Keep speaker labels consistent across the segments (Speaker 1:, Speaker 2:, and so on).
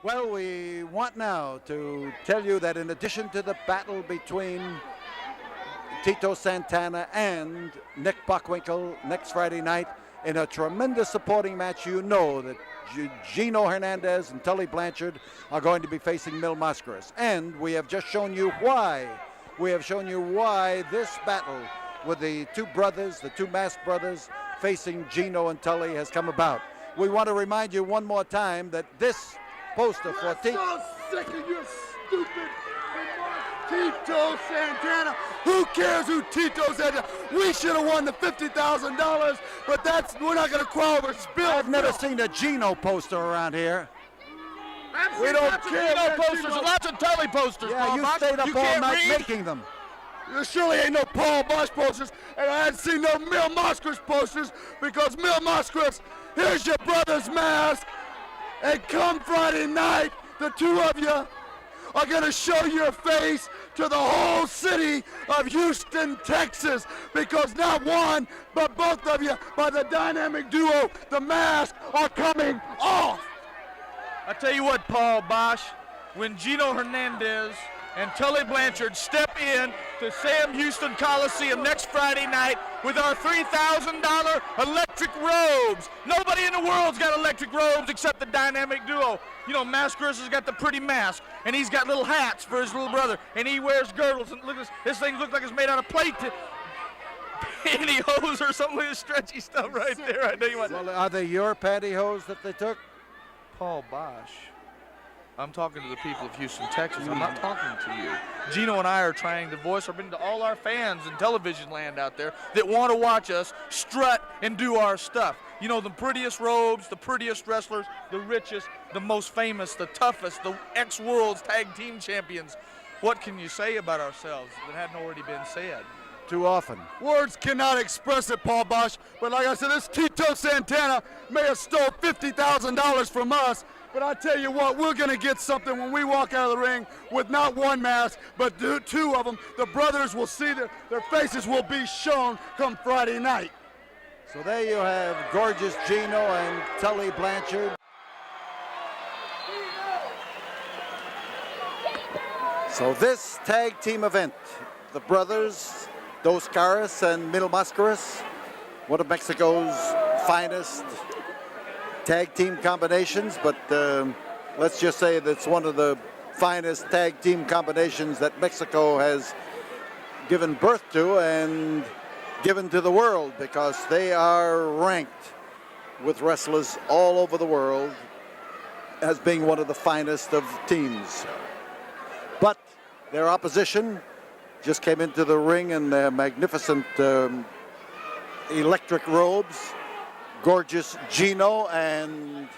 Speaker 1: Well, we want now to tell you that in addition to the battle between Tito Santana and Nick Bockwinkel next Friday night, in a tremendous supporting match, you know that Gino Hernández and Tully Blanchard are going to be facing Mil Máscaras. And we have just shown you why. We have shown you why this battle with the two brothers, the two masked brothers, facing Gino and Tully has come about. We want to remind you one more time that this poster for
Speaker 2: Tito. So sick of your stupid Tito Santana. Who cares who Tito Santana? We should have won the $50,000, but we're not going to quarrel over spill.
Speaker 1: I've never seen a Gino poster around here.
Speaker 2: We don't care.
Speaker 3: Gino posters and lots of Tully posters.
Speaker 1: Yeah,
Speaker 3: Paul
Speaker 1: you
Speaker 3: Bosch.
Speaker 1: stayed up
Speaker 3: You
Speaker 1: all
Speaker 3: can't
Speaker 1: night
Speaker 3: read?
Speaker 1: making them.
Speaker 2: There surely ain't no Paul Bosch posters, and I hadn't seen no Mil Máscaras posters, because Mil Máscaras, here's your brother's mask, and come Friday night, the two of you are going to show your face to the whole city of Houston, Texas, because not one, but both of you, by the dynamic duo, the Mask, are coming off.
Speaker 3: I tell you what, Paul Bosch, when Gino Hernández and Tully Blanchard step in to Sam Houston Coliseum next Friday night with our $3,000 electric robes. Nobody in the world's got electric robes except the dynamic duo. You know, Máscaras has got the pretty mask, and he's got little hats for his little brother, and he wears girdles, and look at this thing looks like it's made out of pantyhose or something like this stretchy stuff right there. I tell you what.
Speaker 1: Well, are they your pantyhose that they took?
Speaker 3: Paul Bosch, I'm talking to the people of Houston, Texas. I'm not talking to you. Gino and I are trying to voice our opinion to all our fans in television land out there that want to watch us strut and do our stuff. You know, the prettiest robes, the prettiest wrestlers, the richest, the most famous, the toughest, the ex-world's tag team champions. What can you say about ourselves that hadn't already been said?
Speaker 1: Too often.
Speaker 2: Words cannot express it, Paul Bosch, but like I said, this Tito Santana may have stole $50,000 from us, but I tell you what, we're going to get something when we walk out of the ring with not one mask, but two of them. The brothers will see their faces will be shown come Friday night.
Speaker 1: So there you have gorgeous Gino and Tully Blanchard. So this tag team event, the brothers, Dos Caras and Mil Máscaras, one of Mexico's finest tag team combinations, but let's just say that's one of the finest tag team combinations that Mexico has given birth to and given to the world, because they are ranked with wrestlers all over the world as being one of the finest of teams. But their opposition just came into the ring in their magnificent electric robes. Gorgeous Gino and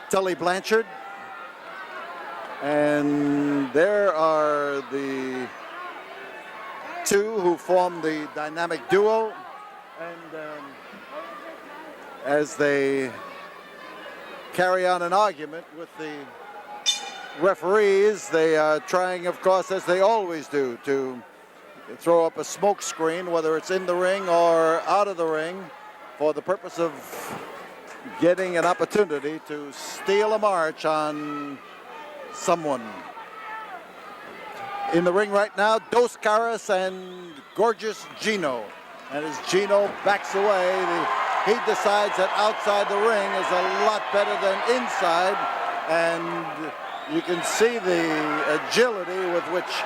Speaker 1: Tully Blanchard. And there are the two who form the dynamic duo. And as they carry on an argument with the referees, they are trying, of course, as they always do, to throw up a smoke screen, whether it's in the ring or out of the ring, for the purpose of getting an opportunity to steal a march on someone. In the ring right now, Dos Caras and gorgeous Gino. And as Gino backs away, he decides that outside the ring is a lot better than inside. And you can see the agility with which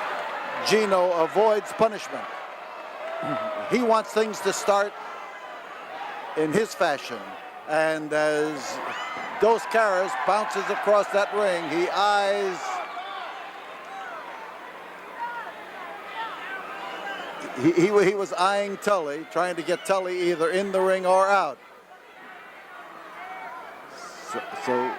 Speaker 1: Gino avoids punishment. He wants things to start in his fashion. And as Dos Caras bounces across that ring, he eyes he was eyeing Tully, trying to get Tully either in the ring or out. So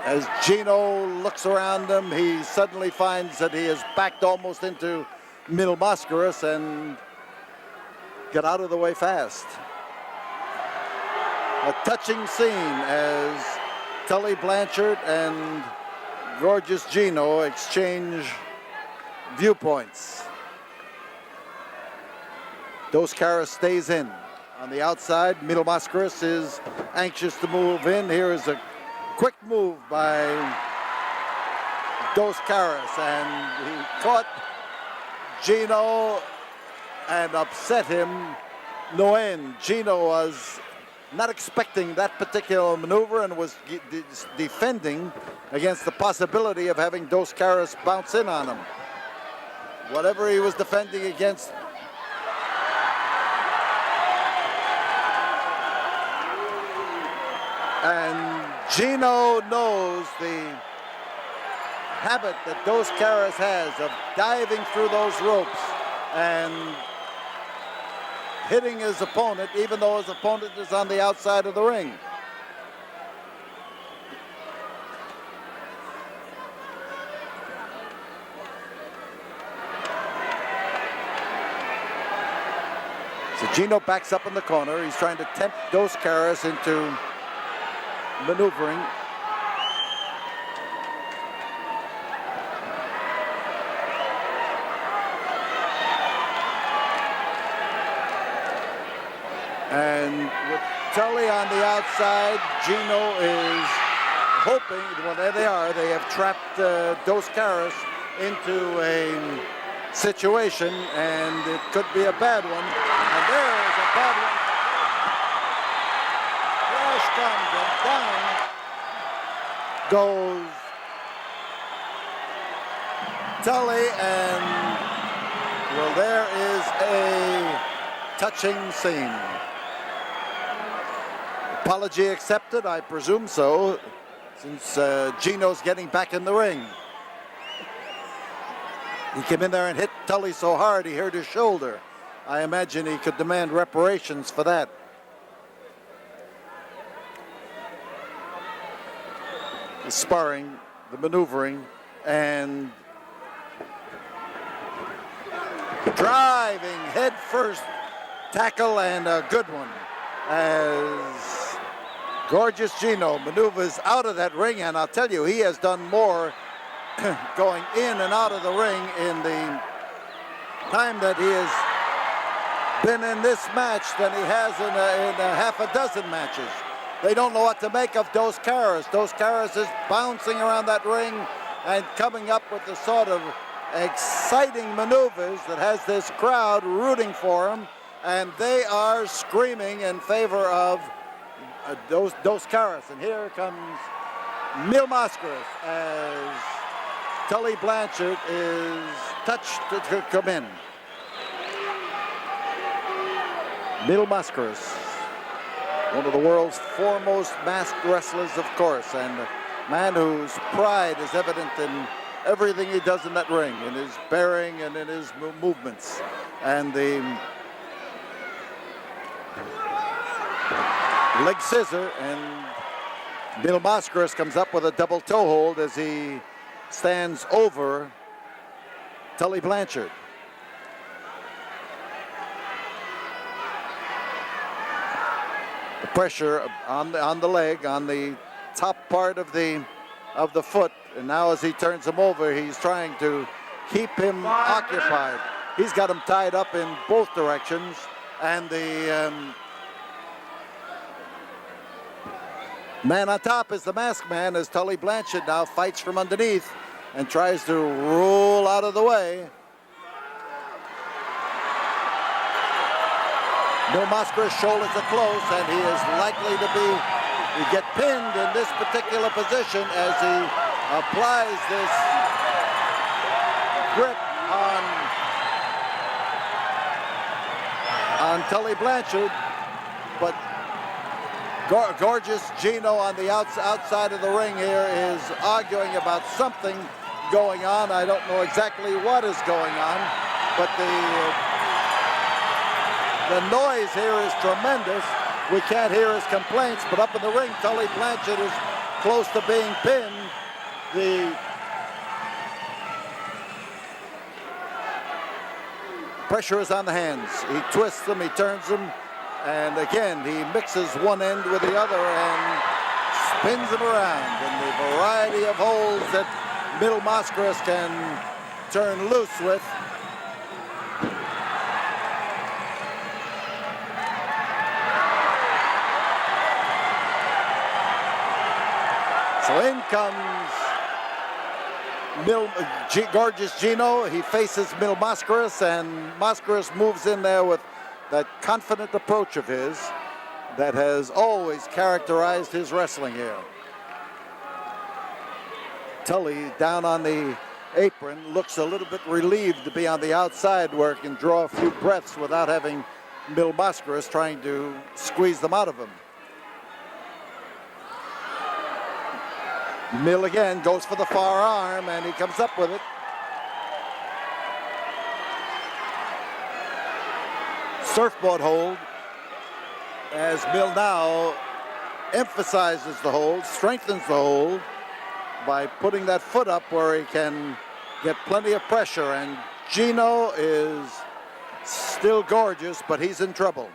Speaker 1: as Gino looks around him, he suddenly finds that he is backed almost into Mil Máscaras and get out of the way fast. A touching scene as Tully Blanchard and gorgeous Gino exchange viewpoints. Dos Caras stays in. On the outside, Mil Máscaras is anxious to move in. Here is a quick move by Dos Caras, and he caught Gino and upset him no end. Gino was not expecting that particular maneuver and was defending against the possibility of having Dos Caras bounce in on him. Whatever he was defending against, and Gino knows the habit that Dos Caras has of diving through those ropes and hitting his opponent, even though his opponent is on the outside of the ring. So Gino backs up in the corner. He's trying to tempt Dos Caras into maneuvering. And with Tully on the outside, Gino is hoping, well, there they are. They have trapped Dos Caras into a situation, and it could be a bad one. And there is a bad one. Crash comes, and down goes Tully, and, well, there is a touching scene. Apology accepted, I presume so, since Gino's getting back in the ring. He came in there and hit Tully so hard he hurt his shoulder. I imagine he could demand reparations for that. The sparring, the maneuvering, and driving head first tackle, and a good one as Gorgeous Gino maneuvers out of that ring. And I'll tell you, he has done more going in and out of the ring in the time that he has been in this match than he has in a half a dozen matches. They don't know what to make of Dos Caras. Dos Caras is bouncing around that ring and coming up with the sort of exciting maneuvers that has this crowd rooting for him, and they are screaming in favor of Dos Caras. And here comes Mil Máscaras as Tully Blanchard is touched to come in. Mil Máscaras, one of the world's foremost masked wrestlers, of course, and a man whose pride is evident in everything he does in that ring, in his bearing and in his movements. And the leg scissor, and Mil Máscaras comes up with a double toe hold as he stands over Tully Blanchard. The pressure on the leg, on the top part of the foot, and now as he turns him over, he's trying to keep him occupied. He's got him tied up in both directions, and the man on top is the masked man, as Tully Blanchard now fights from underneath and tries to roll out of the way. Mil Máscaras' shoulders are close, and he is likely to get pinned in this particular position as he applies this grip on Tully Blanchard. But Gorgeous Gino on the outside of the ring here is arguing about something going on. I don't know exactly what is going on, but the noise here is tremendous. We can't hear his complaints, but up in the ring, Tully Blanchard is close to being pinned. The pressure is on the hands. He twists them, he turns them, and again, he mixes one end with the other and spins them around. And the variety of holds that Mil Máscaras can turn loose with. So in comes Gorgeous Gino, he faces Mil Máscaras, and Máscaras moves in there with that confident approach of his that has always characterized his wrestling here. Tully down on the apron looks a little bit relieved to be on the outside where he can draw a few breaths without having Mil Máscaras trying to squeeze them out of him. Mil again goes for the far arm, and he comes up with it. Surfboard hold as Mil now emphasizes the hold, strengthens the hold by putting that foot up where he can get plenty of pressure. And Gino is still gorgeous, but he's in trouble.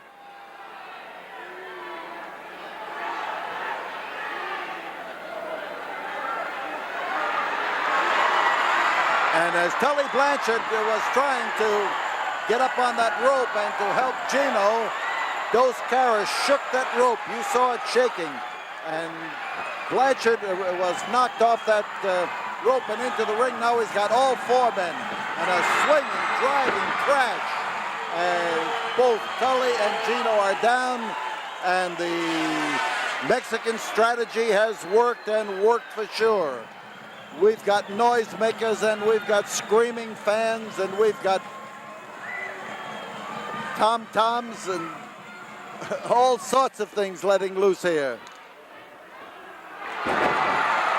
Speaker 1: And as Tully Blanchard was trying to get up on that rope and to help Gino, Dos Caras shook that rope. You saw it shaking. And Blanchard was knocked off that rope and into the ring. Now he's got all four men. And a swinging, driving crash. As both Tully and Gino are down. And the Mexican strategy has worked, and worked for sure. We've got noisemakers, and we've got screaming fans, and we've got tom-toms and all sorts of things letting loose here.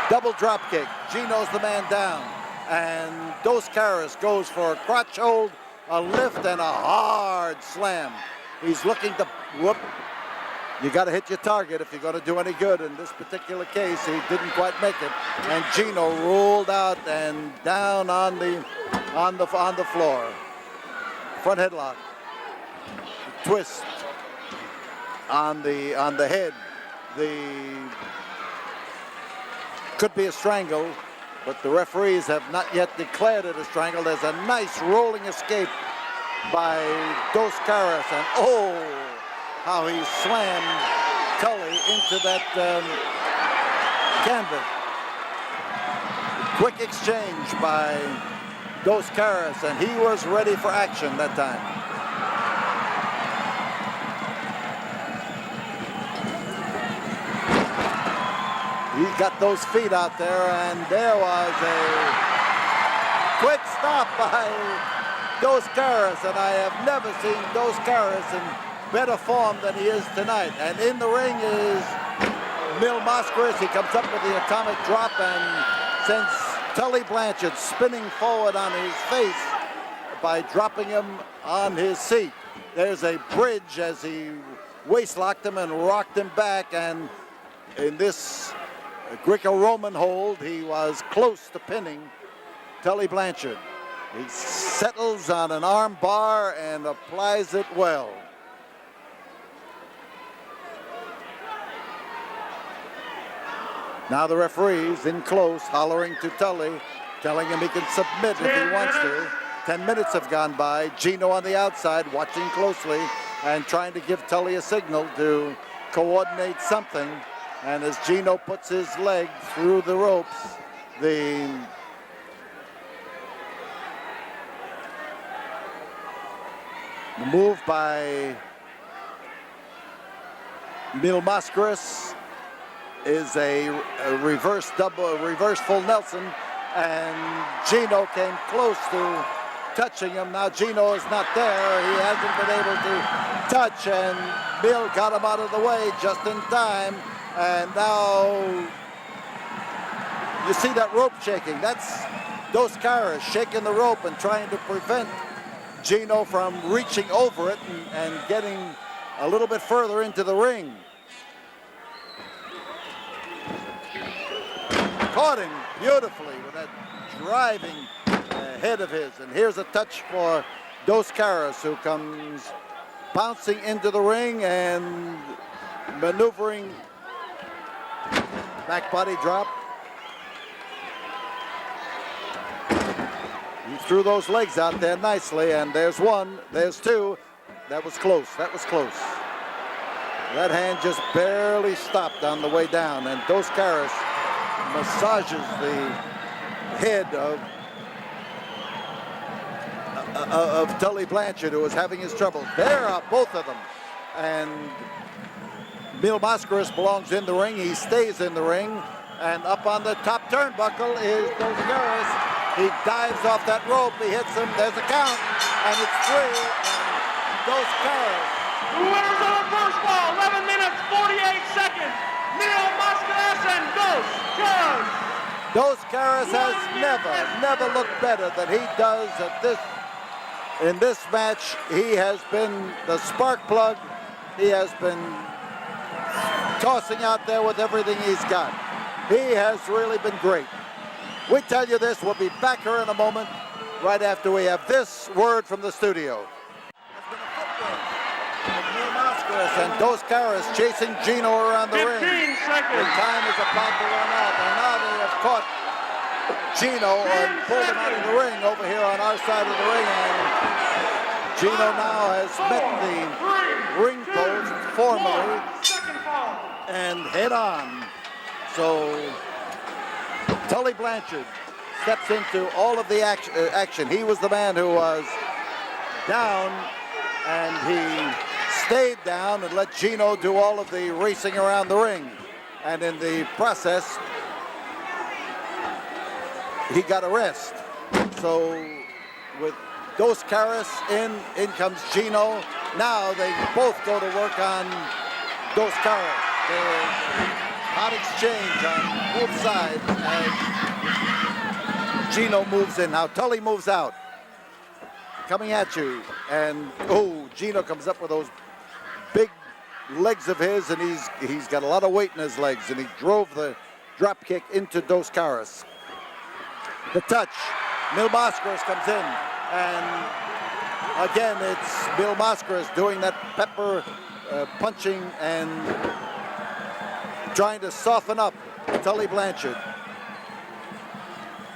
Speaker 1: Double drop kick. Gino's the man down. And Dos Caras goes for a crotch hold, a lift, and a hard slam. He's looking to whoop. You got to hit your target if you're going to do any good. In this particular case, he didn't quite make it, and Gino rolled out and down on the floor. Front headlock, twist on the head. Could be a strangle, but the referees have not yet declared it a strangle. There's a nice rolling escape by Dos Caras, and oh, how he slammed Tully into that canvas. Quick exchange by Dos Caras, and he was ready for action that time. He got those feet out there, and there was a quick stop by Dos Caras, and I have never seen Dos Caras in better form than he is tonight. And in the ring is Mil Máscaras. He comes up with the atomic drop and sends Tully Blanchard spinning forward on his face by dropping him on his seat. There's a bridge as he waist-locked him and rocked him back, and in this Greco-Roman hold, he was close to pinning Tully Blanchard. He settles on an arm bar and applies it well. Now the referee's in close, hollering to Tully, telling him he can submit if he wants to. 10 minutes have gone by. Gino on the outside, watching closely and trying to give Tully a signal to coordinate something. And as Gino puts his leg through the ropes, the move by Mil Máscaras is a reverse full Nelson, and Gino came close to touching him. Now Gino is not there. He hasn't been able to touch, and Mil got him out of the way just in time. And now you see that rope shaking. That's Dos Caras shaking the rope and trying to prevent Gino from reaching over it and getting a little bit further into the ring. Caught him beautifully with that driving head of his. And here's a touch for Dos Caras, who comes bouncing into the ring and maneuvering. Back body drop. He threw those legs out there nicely, and there's one, there's two. That was close, that was close. That hand just barely stopped on the way down, and Dos Caras massages the head of Tully Blanchard, who was having his troubles. There are both of them. And Mil Máscaras belongs in the ring. He stays in the ring. And up on the top turnbuckle is Dos Caras. He dives off that rope. He hits him. There's a count. And it's 3. And Dos Caras.
Speaker 4: The winners of the first fall, 11 minutes, 48 seconds. Mil Máscaras and Dos Caras.
Speaker 1: Dos Caras has never looked better than he does in this match. He has been the spark plug. He has been tossing out there with everything he's got. He has really been great. We tell you this, we'll be back here in a moment, right after we have this word from the studio. There's been a foot race of Mil Máscaras and Dos Caras chasing Gino around the
Speaker 4: 15
Speaker 1: ring.
Speaker 4: seconds.
Speaker 1: The time is about to run out, and now they have caught Gino and pulled him out of the ring over here on our side of the ring, and Gino now has met the ring post formally and head on. So Tully Blanchard steps into all of the action. He was the man who was down, and he stayed down and let Gino do all of the racing around the ring. And in the process, he got a rest. So with Dos Caras in comes Gino. Now they both go to work on Dos Caras. There's hot exchange on both sides as Gino moves in. Now Tully moves out, coming at you, and Gino comes up with those big legs of his, and he's got a lot of weight in his legs, and he drove the drop kick into Dos Caras. The touch, Mil Máscaras comes in, and again it's Mil Máscaras doing that pepper punching and trying to soften up Tully Blanchard.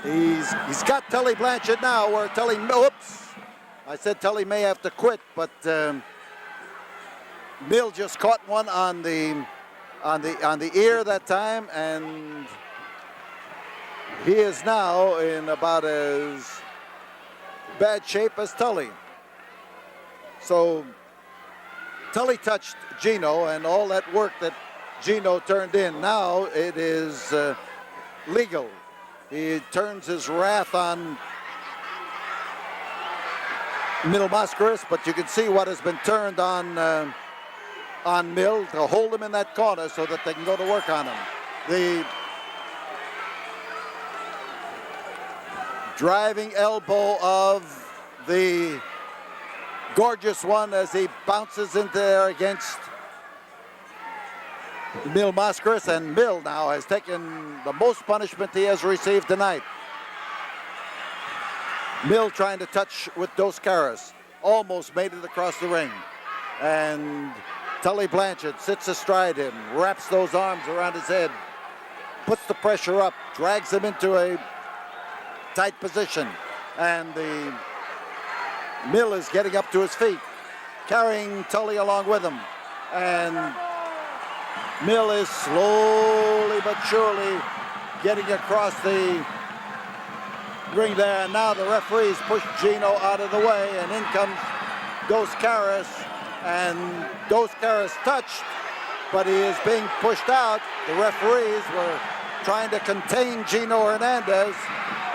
Speaker 1: He's got Tully Blanchard now, where Tully, oops, I said Tully may have to quit, but Mil just caught one on the ear that time, and he is now in about as bad shape as Tully. So Tully touched Gino, and all that work that Gino turned in, now it is legal. He turns his wrath on Mil Máscaras, but you can see what has been turned on Mil to hold him in that corner so that they can go to work on him. The driving elbow of the Gorgeous One as he bounces into there against Mil Máscaras, and Mil now has taken the most punishment he has received tonight. Mil trying to touch with Dos Caras, almost made it across the ring, and Tully Blanchard sits astride him, wraps those arms around his head, puts the pressure up, drags him into a tight position, and the Mil is getting up to his feet, carrying Tully along with him, and Mil is slowly but surely getting across the ring there. And now the referees push Gino out of the way, and in comes Dos Caras, and Dos Caras touched, but he is being pushed out. The referees were trying to contain Gino Hernández,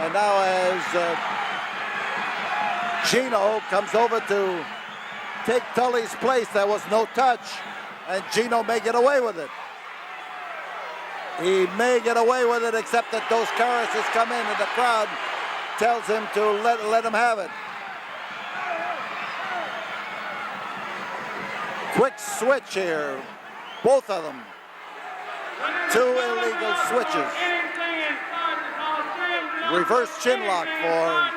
Speaker 1: and now as Gino comes over to take Tully's place, there was no touch, and Gino may get away with it. He may get away with it, except that Dos Caras has come in, and the crowd tells him to let him have it. Quick switch here, both of them. Two illegal switches. Reverse chinlock for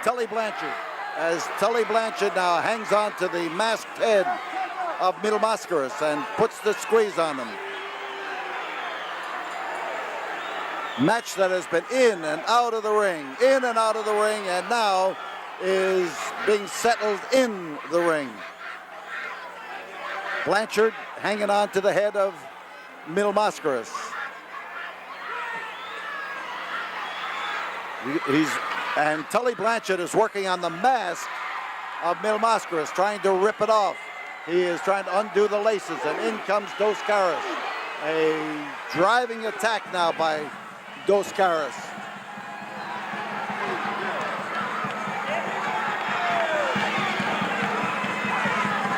Speaker 1: Tully Blanchard, as Tully Blanchard now hangs on to the masked head of Mil Máscaras and puts the squeeze on him. Match that has been in and out of the ring, and now is being settled in the ring. Blanchard hanging on to the head of Mil Máscaras. And Tully Blanchard is working on the mask of Mil Máscaras, trying to rip it off. He is trying to undo the laces, and in comes Dos Caras. A driving attack now by Dos Caras.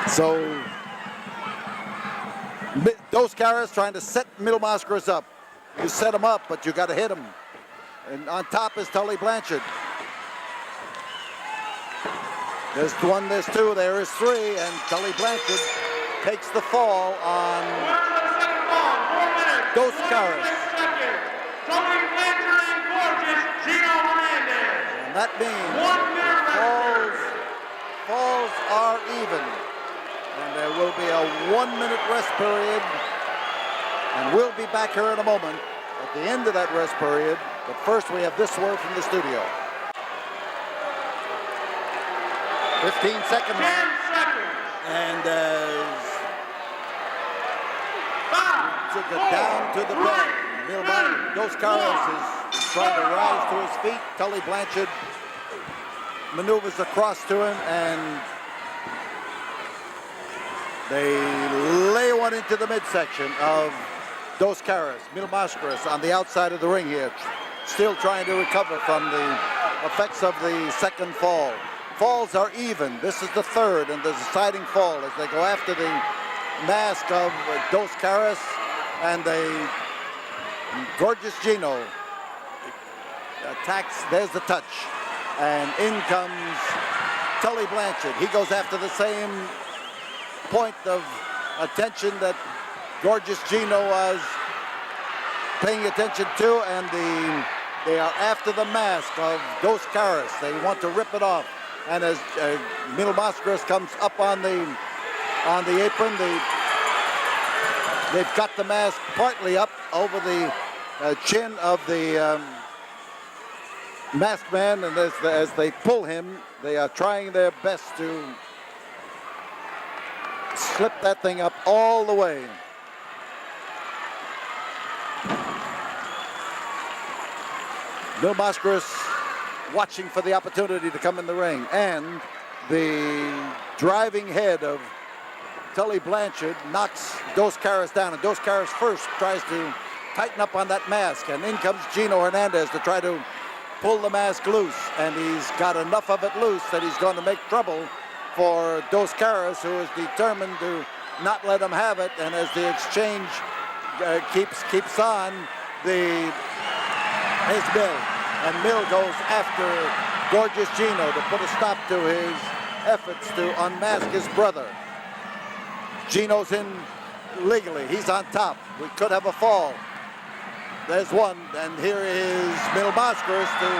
Speaker 1: So Dos Caras trying to set Mil Máscaras up. You set him up, but you got to hit him. And on top is Tully Blanchard. There's one, there's two, there is three, and Tully Blanchard takes the fall on Dos Caras.
Speaker 4: Tully Blanchard and gorgeous Gino Hernández.
Speaker 1: And that means
Speaker 4: 1 minute
Speaker 1: falls are even. And there will be a 1 minute rest period. And we'll be back here in a moment at the end of that rest period. But first we have this word from the studio. 15-second
Speaker 4: 10
Speaker 1: mark.
Speaker 4: seconds.
Speaker 1: And took it
Speaker 4: 5, 4,
Speaker 1: down to the bell.
Speaker 4: 3,
Speaker 1: Dos Caras is trying to rise to his feet. Tully Blanchard maneuvers across to him, and they lay one into the midsection of Dos Caras. Mil Máscaras on the outside of the ring here, still trying to recover from the effects of the second fall. Falls are even. This is the third and the deciding fall as they go after the mask of Dos Caras, and the gorgeous Gino attacks. There's the touch, and in comes Tully Blanchard. He goes after the same point of attention that gorgeous Gino was paying attention to, and they are after the mask of Dos Caras. They want to rip it off. And as Mil Máscaras comes up on the apron, they've got the mask partly up over the chin of the masked man, and as they pull him, they are trying their best to slip that thing up all the way. Mil Máscaras watching for the opportunity to come in the ring, and the driving head of Tully Blanchard knocks Dos Caras down, and Dos Caras first tries to tighten up on that mask, and in comes Gino Hernández to try to pull the mask loose, and he's got enough of it loose that he's going to make trouble for Dos Caras, who is determined to not let him have it. And as the exchange keeps on, here's Mil. And Mil goes after gorgeous Gino to put a stop to his efforts to unmask his brother. Gino's in legally. He's on top. We could have a fall. There's one, and here is Mil Máscaras to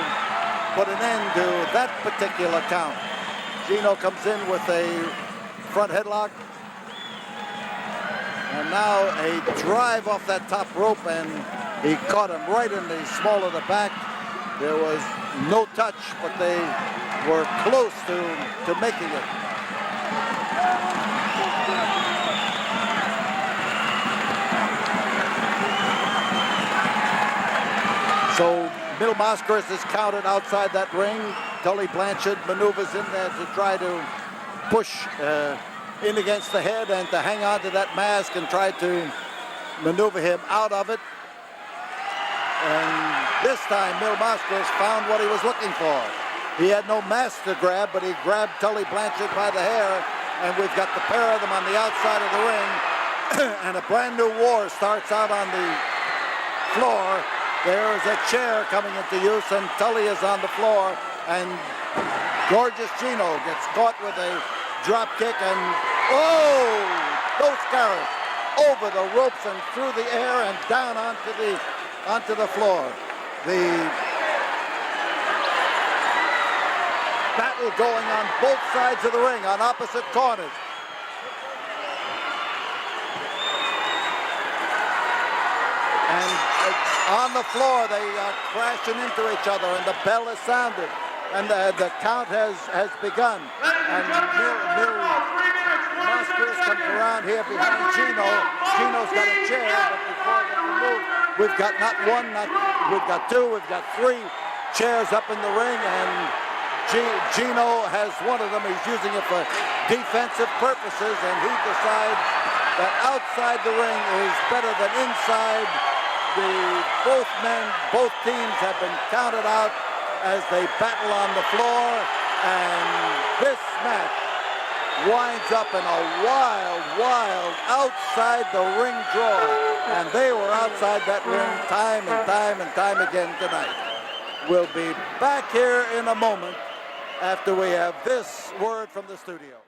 Speaker 1: put an end to that particular count. Gino comes in with a front headlock. And now a drive off that top rope, and he caught him right in the small of the back. There was no touch, but they were close to making it. So Mil Máscaras is counted outside that ring. Tully Blanchard maneuvers in there to try to push in against the head and to hang on to that mask and try to maneuver him out of it. And this time, Mil Máscaras found what he was looking for. He had no mask to grab, but he grabbed Tully Blanchard by the hair, and we've got the pair of them on the outside of the ring, and a brand new war starts out on the floor. There is a chair coming into use, and Tully is on the floor, and gorgeous Gino gets caught with a drop kick, and Dos Caras over the ropes and through the air and down onto the floor. The battle going on both sides of the ring, on opposite corners. And on the floor, they are crashing into each other, and the bell has sounded, and the count has begun. And Mil Máscaras comes around here behind Gino. Gino's got a chair, but before they can move, we've got not one, we've got two, we've got three chairs up in the ring, and Gino has one of them. He's using it for defensive purposes, and he decides that outside the ring is better than inside. Both teams have been counted out as they battle on the floor, and this match winds up in a wild outside the ring draw, and they were outside that ring time and time again tonight. We'll be back here in a moment after we have this word from the studio.